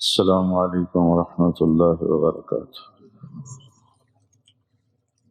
السلام علیکم ورحمۃ اللہ وبرکاتہ۔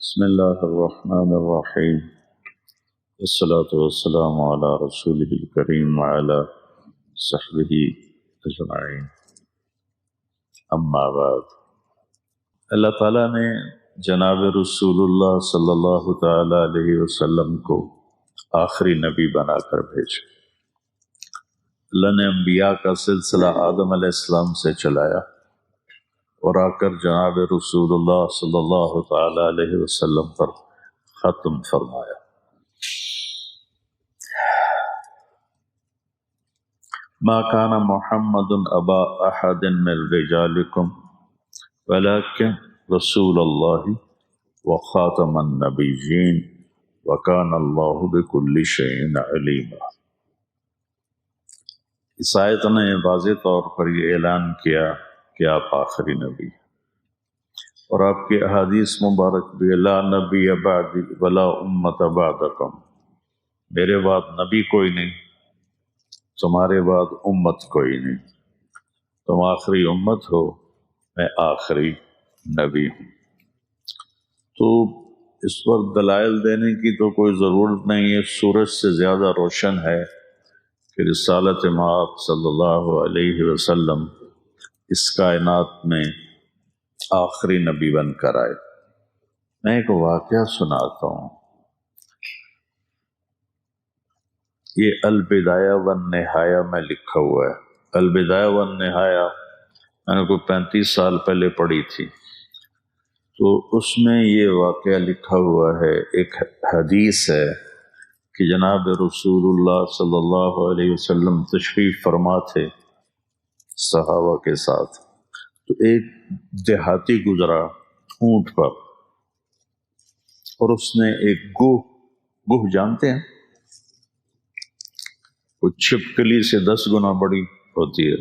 بسم اللہ الرحمن الرحیم، والصلاة والسلام علی رسولہ الکریم وعلی صحبہ اجمعین، اما بعد۔ اللہ تعالیٰ نے جناب رسول اللہ صلی اللہ تعالی علیہ وسلم کو آخری نبی بنا کر بھیجا۔ اللہ نے انبیاء کا سلسلہ آدم علیہ السلام سے چلایا اور آ کر جناب رسول اللہ صلی اللہ تعالی علیہ وسلم پر ختم فرمایا۔ ما کان محمد ابا احد من رجالکم ولکن رسول اللہ وخاتم النبیین وکان اللہ بکل شیء علیما۔ اس آیت نے واضح طور پر یہ اعلان کیا کہ آپ آخری نبی، اور آپ کی احادیث مبارک بھی لا نبی بعدی ولا امت بعدکم، میرے بعد نبی کوئی نہیں، تمہارے بعد امت کوئی نہیں، تم آخری امت ہو، میں آخری نبی ہوں۔ تو اس پر دلائل دینے کی تو کوئی ضرورت نہیں ہے، سورج سے زیادہ روشن ہے کہ رسالت مآب صلی اللہ علیہ وسلم اس کائنات میں آخری نبی بن کر آئے۔ میں ایک واقعہ سناتا ہوں۔ یہ البدایہ والنہایہ میں لکھا ہوا ہے۔ البدایہ والنہایہ میں نے کوئی 35 سال پہلے پڑھی تھی، تو اس میں یہ واقعہ لکھا ہوا ہے۔ ایک حدیث ہے کہ جناب رسول اللہ صلی اللہ علیہ وسلم تشریف فرما تھے صحابہ کے ساتھ، تو ایک دیہاتی گزرا اونٹ پر، اور اس نے ایک گوہ جانتے ہیں، وہ چھپکلی سے 10 گنا بڑی ہوتی ہے،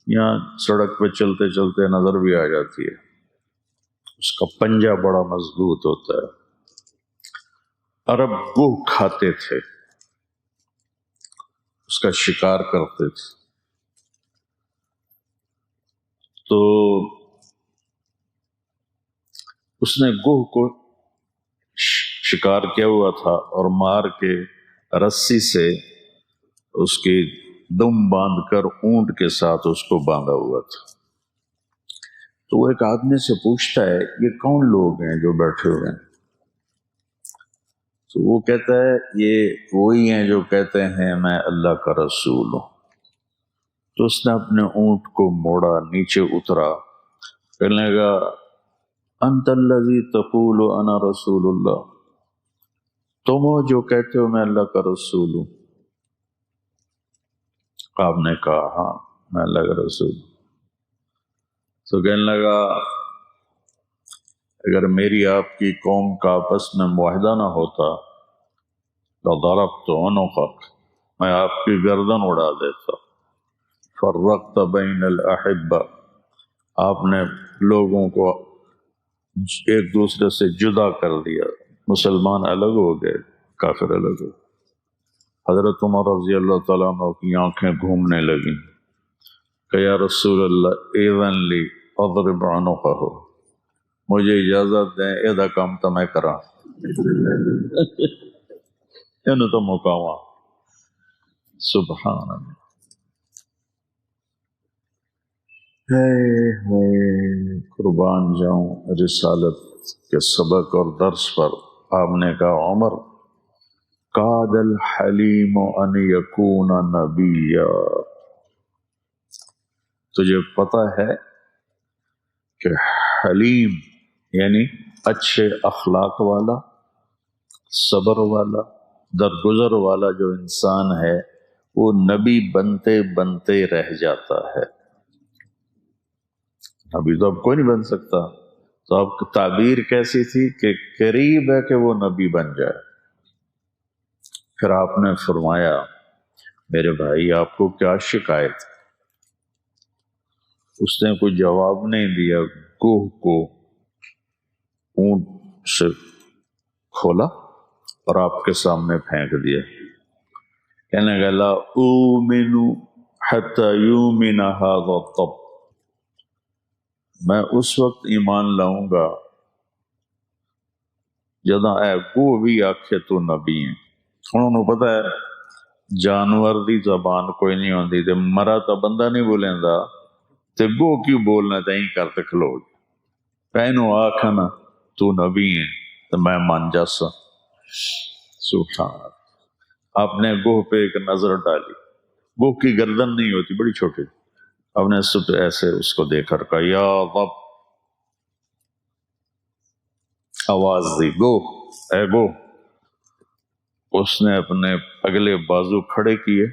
یہاں سڑک پہ چلتے چلتے نظر بھی آ جاتی ہے، اس کا پنجہ بڑا مضبوط ہوتا ہے۔ عرب گوہ کھاتے تھے، اس کا شکار کرتے تھے، تو اس نے گوہ کو شکار کیا ہوا تھا اور مار کے رسی سے اس کی دم باندھ کر اونٹ کے ساتھ اس کو باندھا ہوا تھا۔ تو وہ ایک آدمی سے پوچھتا ہے یہ کون لوگ ہیں جو بیٹھے ہوئے ہیں؟ تو وہ کہتا ہے یہ وہی ہیں جو کہتے ہیں میں اللہ کا رسول ہوں۔ تو اس نے اپنے اونٹ کو موڑا، نیچے اترا، کہنے لگا انت الذی تقول انا رسول اللہ، تم ہو جو کہتے ہو میں اللہ کا رسول ہوں؟ آپ نے کہا ہاں میں اللہ کا رسول ہوں۔ تو کہنے لگا اگر میری آپ کی قوم کا آپس میں معاہدہ نہ ہوتا لضربت عنقک، میں آپ کی گردن اڑا دیتا۔ فرقت بین الاحبہ، آپ نے لوگوں کو ایک دوسرے سے جدا کر دیا، مسلمان الگ ہو گئے، کافر الگ ہو۔ حضرت عمر رضی اللہ تعالیٰ عنہ کی آنکھیں گھومنے لگیں کہ یا رسول اللہ اذن لی اضرب عنقہ، مجھے اجازت دیں یہ کام تو میں کرا انہوں تو مقامہ۔ سبحان اللہ، قربان جاؤں رسالت کے سبق اور درس پر۔ آپ نے کہا عمر قاد الحلیم ان یکون نبیا، تجھے پتہ ہے کہ حلیم یعنی اچھے اخلاق والا، صبر والا، درگزر والا جو انسان ہے وہ نبی بنتے بنتے رہ جاتا ہے۔ نبی تو اب کوئی نہیں بن سکتا، تو اب تعبیر کیسی تھی کہ قریب ہے کہ وہ نبی بن جائے۔ پھر آپ نے فرمایا میرے بھائی آپ کو کیا شکایت؟ اس نے کوئی جواب نہیں دیا، گوہ کو اونٹ سے کھولا اور آپ کے سامنے پھینک دیا۔ کہنے لگا لا اومن حتی یؤمن ھذا الطب، میں اس وقت ایمان لاؤں گا جداں اے گو بھی آکھے تو نبی ہیں۔ انہوں نے پتہ ہے جانور دی زبان کوئی نہیں ہوندی تے مرا تا بندہ نہیں بولیندا تے گو کیوں بولنا تائیں کرتے کھلو کہنو آکھنا تو نبی ہیں تو میں من جاسا۔ سبحان اللہ۔ آپ نے گوہ پہ ایک نظر ڈالی، گوہ کی گردن نہیں ہوتی، بڑی چھوٹی، آپ نے ایسے اس کو دیکھ کر کہا یا رب، آواز دی گو، اے گو۔ اس نے اپنے اگلے بازو کھڑے کیے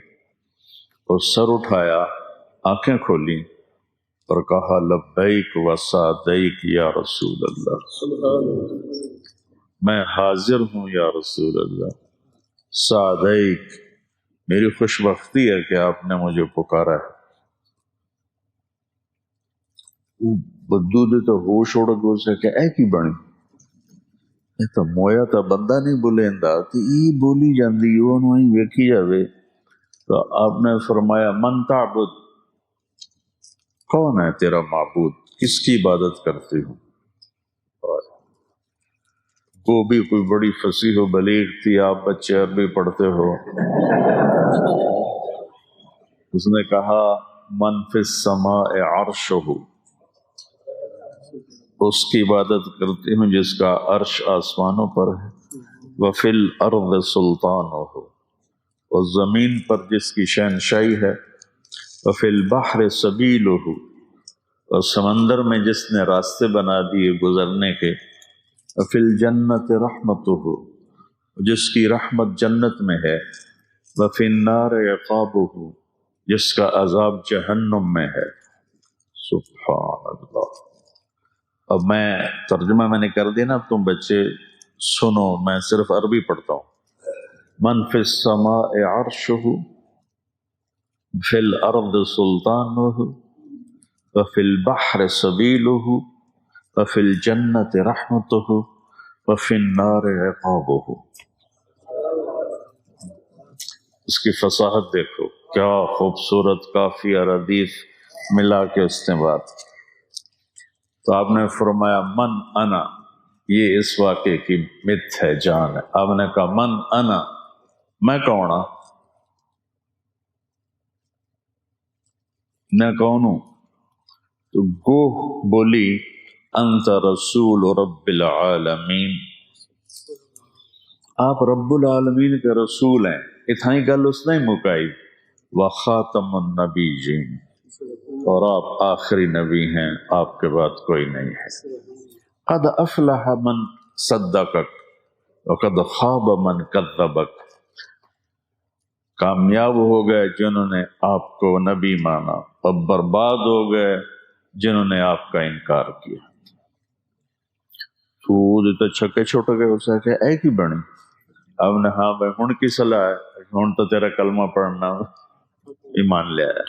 اور سر اٹھایا، آنکھیں کھولی اور کہا لبیک و سعدیک یا رسول اللہ، میں حاضر ہوں یا رسول اللہ، سعدیک، میری خوش بختی ہے کہ آپ نے مجھے پکارا ہے۔ بدو دے تو ہوش اڑ گئے سے کہ اے کی بنی، یہ تو مویا تا بندہ نہیں بولیندا تے ای بولی جاندی اونوں ہی ویکھی جاوے۔ تو آپ نے فرمایا من تعبد، کون ہے تیرا معبود، کس کی عبادت کرتی ہوں؟ وہ بھی کوئی بڑی فصیح و بلیغ تھی، آپ بچے عربی پڑھتے ہو۔ اس نے کہا من فی السماء عرشہ، اس کی عبادت کرتی ہوں جس کا عرش آسمانوں پر ہے، وفی الارض سلطانہ، اور زمین پر جس کی شہنشاہی ہے، وفی البحر سبیلہ، اور سمندر میں جس نے راستے بنا دیے گزرنے کے، وفی الجنت رحمتہ، جس کی رحمت جنت میں ہے، وفی النار عقابہ، جس کا عذاب جہنم میں ہے۔ سبحان اللہ۔ اب میں ترجمہ میں نے کر دیا نا، اب تم بچے سنو، میں صرف عربی پڑھتا ہوں۔ من فی السماء عرشہ، فی الارض سلطانہ، وفی البحر سبیلہ، وفی الجنت رحمتہ، وفی النار عقابہ۔ اس کی فصاحت دیکھو، کیا خوبصورت قافیہ ردیف ملا کے اس نے بات۔ تو آپ نے فرمایا من انا، یہ اس واقعے کی مت ہے، جان ہے۔ آپ نے کہا من انا، میں کون ہوں؟ میں کون ہوں؟ تو گوہ بولی انت رسول رب العالمین، آپ رب العالمین کے رسول ہیں۔ اتھائی گل اس نے مکائی، وخاتم النبیین، اور آپ آخری نبی ہیں، آپ کے بعد کوئی نہیں ہے۔ قد افلح من صدقک وقد خواب من کذبک، کامیاب ہو گئے جنہوں نے آپ کو نبی مانا، اور برباد ہو گئے جنہوں نے آپ کا انکار کیا۔ تو چھکے چھوٹ گئے، اسے کہ اے کی بنی؟ اب نے ہاں بھائی ہن کی صلاح ہے، ہن تو تیرا کلمہ پڑھنا ایمان لے آیا۔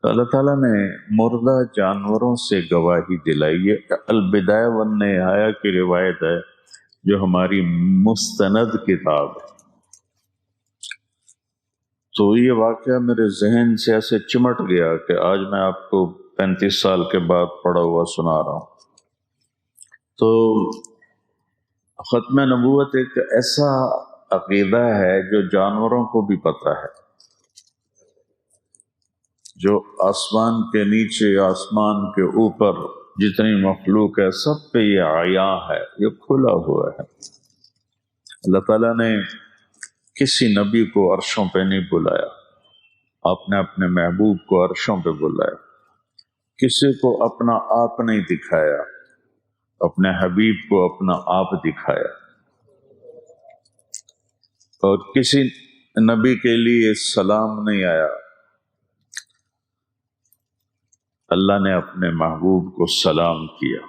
تو اللہ تعالیٰ نے مردہ جانوروں سے گواہی دلائی۔ یہ البدایہ والنہایہ کی روایت ہے جو ہماری مستند کتاب ہے۔ تو یہ واقعہ میرے ذہن سے ایسے چمٹ گیا کہ آج میں آپ کو 35 سال کے بعد پڑھا ہوا سنا رہا ہوں۔ تو ختم نبوت ایک ایسا عقیدہ ہے جو جانوروں کو بھی پتہ ہے، جو آسمان کے نیچے، آسمان کے اوپر جتنی مخلوق ہے سب پہ یہ عیاں ہے، یہ کھلا ہوا ہے۔ اللہ تعالیٰ نے کسی نبی کو عرشوں پہ نہیں بلایا، آپ نے اپنے محبوب کو عرشوں پہ بلایا۔ کسی کو اپنا آپ نہیں دکھایا، اپنے حبیب کو اپنا آپ دکھایا۔ اور کسی نبی کے لیے سلام نہیں آیا، اللہ نے اپنے محبوب کو سلام کیا۔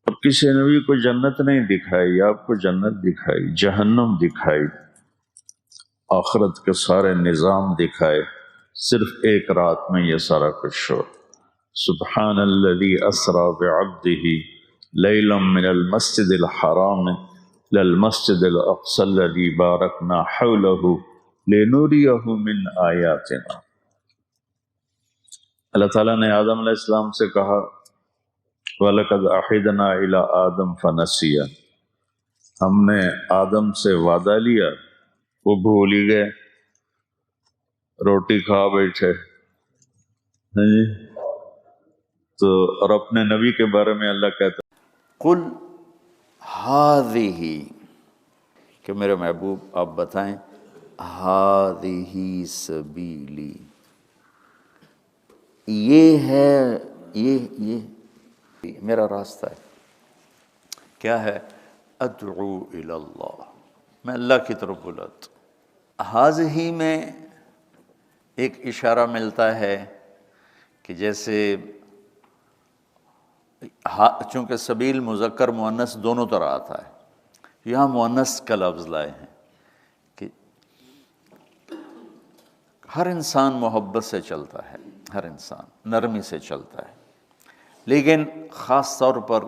اور کسی نبی کو جنت نہیں دکھائی، آپ کو جنت دکھائی، جہنم دکھائی، آخرت کے سارے نظام دکھائے، صرف ایک رات میں یہ سارا کچھ ہو۔ سبحان الذی اسری بعبدہ لیلا من المسجد الحرام للمسجد الاقصى الذي باركنا حوله لنريه من آیاتنا۔ اللہ تعالیٰ نے آدم علیہ السلام سے کہا وَلَقَدْ عَهِدْنَا إِلَىٰ آدَمَ فَنَسِيَ، ہم نے آدم سے وعدہ لیا، وہ بھول ہی گئے، روٹی کھا بیٹھے۔ تو اور اپنے نبی کے بارے میں اللہ کہتا ہے قل ہذہ، کہ میرے محبوب آپ بتائیں ہذہ سبیلی، یہ ہے یہ میرا راستہ ہے۔ کیا ہے؟ ادعو الی اللہ، میں اللہ کی طرف بلاتا ہوں۔ ہذہ میں ایک اشارہ ملتا ہے کہ جیسے چونکہ سبیل مذکر مؤنث دونوں طرح آتا ہے، یہاں مؤنث کا لفظ لائے ہیں کہ ہر انسان محبت سے چلتا ہے، ہر انسان نرمی سے چلتا ہے، لیکن خاص طور پر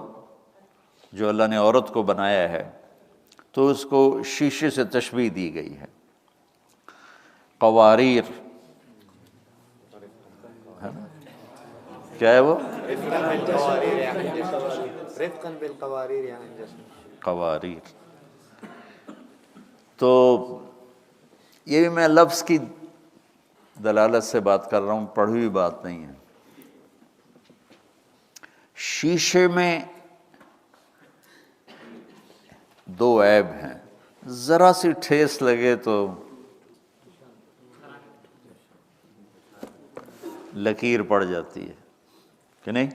جو اللہ نے عورت کو بنایا ہے تو اس کو شیشے سے تشبیہ دی گئی ہے۔ قواریر ہے نا؟ کیا ہے وہ؟ قواریر۔ تو یہ بھی میں لفظ کی دلالت سے بات کر رہا ہوں، پڑھی ہوئی بات نہیں ہے۔ شیشے میں دو عیب ہیں، ذرا سی ٹھیس لگے تو لکیر پڑ جاتی ہے کہ نہیں؟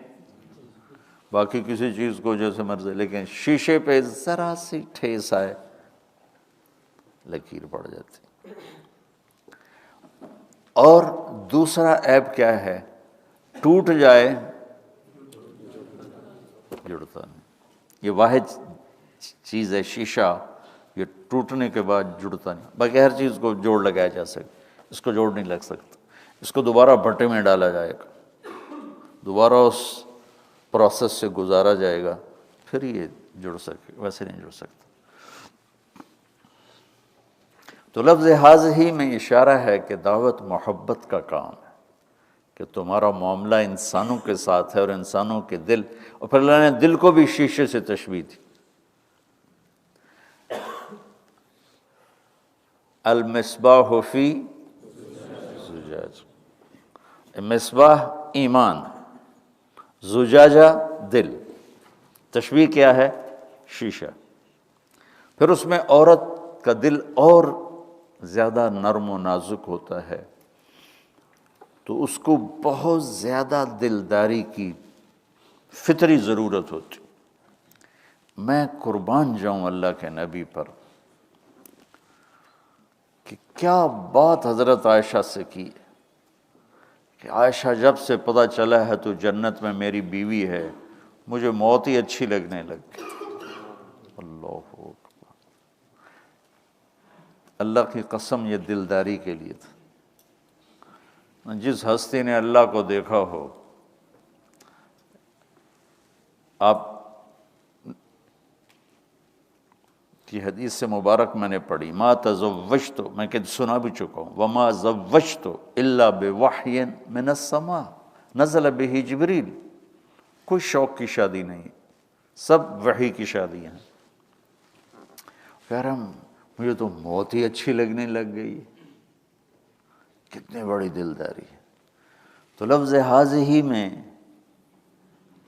باقی کسی چیز کو جیسے مرضی، لیکن شیشے پہ ذرا سی ٹھیس آئے لکیر پڑ جاتی۔ اور دوسرا عیب کیا ہے؟ ٹوٹ جائے جڑتا نہیں۔ یہ واحد چیز ہے شیشہ، یہ ٹوٹنے کے بعد جڑتا نہیں، باقی ہر چیز کو جوڑ لگایا جا سکتا، اس کو جوڑ نہیں لگ سکتا، اس کو دوبارہ بھٹے میں ڈالا جائے گا، دوبارہ اس پروسیس سے گزارا جائے گا، پھر یہ جڑ سکے، ویسے نہیں جڑ سکتا۔ تو لفظ ہذہ میں اشارہ ہے کہ دعوت محبت کا کام ہے، کہ تمہارا معاملہ انسانوں کے ساتھ ہے اور انسانوں کے دل، اور پھر اللہ نے دل کو بھی شیشے سے تشبیہ دی۔ المصباح فی زجاج، مصباح ایمان، زجاجہ دل، تشبیہ کیا ہے؟ شیشہ۔ پھر اس میں عورت کا دل اور زیادہ نرم و نازک ہوتا ہے، تو اس کو بہت زیادہ دلداری کی فطری ضرورت ہوتی۔ میں قربان جاؤں اللہ کے نبی پر کہ کیا بات حضرت عائشہ سے کی کہ عائشہ جب سے پتہ چلا ہے تو جنت میں میری بیوی ہے، مجھے موت ہی اچھی لگنے لگ گئی۔ اللہ اکبر، اللہ کی قسم یہ دلداری کے لیے تھا۔ جس ہستی نے اللہ کو دیکھا ہو، آپ کی حدیث سے مبارک میں نے پڑھی، ما تزوجت، میں کہ سنا بھی چکا ہوں، وما زوجت الا بوحی من السماء نزل به جبریل، کوئی شوق کی شادی نہیں، سب وحی کی شادیاں ہیں۔ کہہ رہا ہوں مجھے تو موت ہی اچھی لگنے لگ گئی، کتنی بڑی دلداری ہے۔ تو لفظ ہذہ میں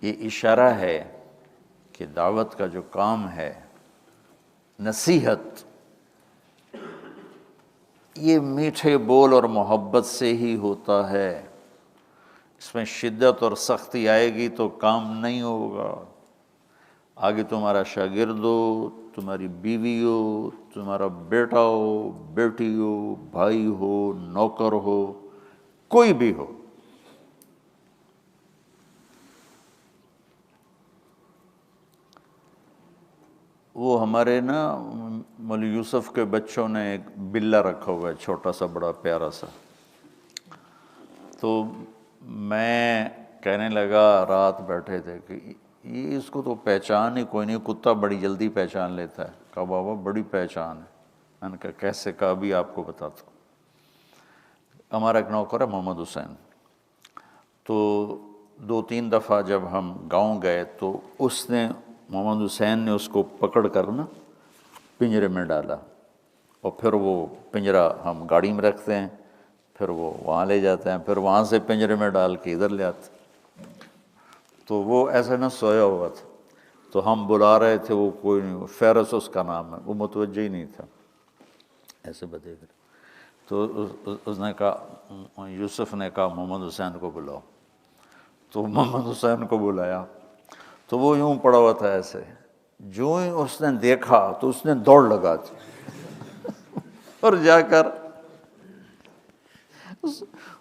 یہ اشارہ ہے کہ دعوت کا جو کام ہے، نصیحت، یہ میٹھے بول اور محبت سے ہی ہوتا ہے۔ اس میں شدت اور سختی آئے گی تو کام نہیں ہوگا۔ آگے تمہارا شاگرد ہو، تمہاری بیوی ہو، تمہارا بیٹا ہو، بیٹی ہو، بھائی ہو، نوکر ہو، کوئی بھی ہو، وہ ہمارے نا مولوی یوسف کے بچوں نے ایک بلہ رکھا ہوا ہے، چھوٹا سا بڑا پیارا سا، تو میں کہنے لگا، رات بیٹھے تھے کہ یہ اس کو تو پہچان ہی کوئی نہیں، کتا بڑی جلدی پہچان لیتا ہے۔ کہا بابا بڑی پہچان ہے. میں نے کہا کیسے؟ کہا ابھی آپ کو بتاتا ہوں. ہمارا ایک نوکر ہے محمد حسین، تو 2-3 دفعہ جب ہم گاؤں گئے تو اس نے محمد حسین نے اس کو پکڑ کر نا پنجرے میں ڈالا، اور پھر وہ پنجرہ ہم گاڑی میں رکھتے ہیں، پھر وہ وہاں لے جاتے ہیں، پھر وہاں سے پنجرے میں ڈال کے ادھر لے آتے. تو وہ ایسے نہ سویا ہوا تھا، تو ہم بلا رہے تھے، وہ کوئی نہیں، فیرس اس کا نام ہے، وہ متوجہ ہی نہیں تھا، ایسے بدے گئے. تو اس نے کہا، یوسف نے کہا محمد حسین کو بلاؤ. تو محمد حسین کو بلایا تو وہ یوں پڑا ہوا تھا ایسے. جو ہی اس نے دیکھا تو اس نے دوڑ لگا دی اور جا کر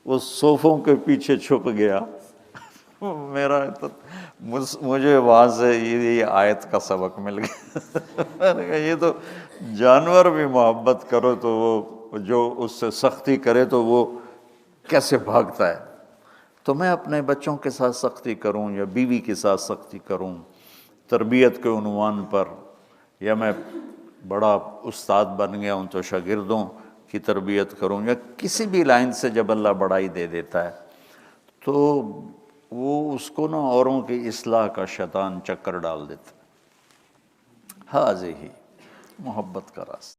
وہ صوفوں کے پیچھے چھپ گیا. میرا مجھے وہاں سے یہ آیت کا سبق مل گیا. میں نے کہا یہ تو جانور بھی محبت کرو تو وہ جو اس سے سختی کرے تو وہ کیسے بھاگتا ہے. تو میں اپنے بچوں کے ساتھ سختی کروں یا بیوی کے ساتھ سختی کروں تربیت کے عنوان پر، یا میں بڑا استاد بن گیا ہوں تو شاگردوں کی تربیت کروں، یا کسی بھی لائن سے جب اللہ بڑائی دے دیتا ہے تو وہ اس کو نا اوروں کی اصلاح کا شیطان چکر ڈال دیتا. ہاں ہی محبت کا راستہ.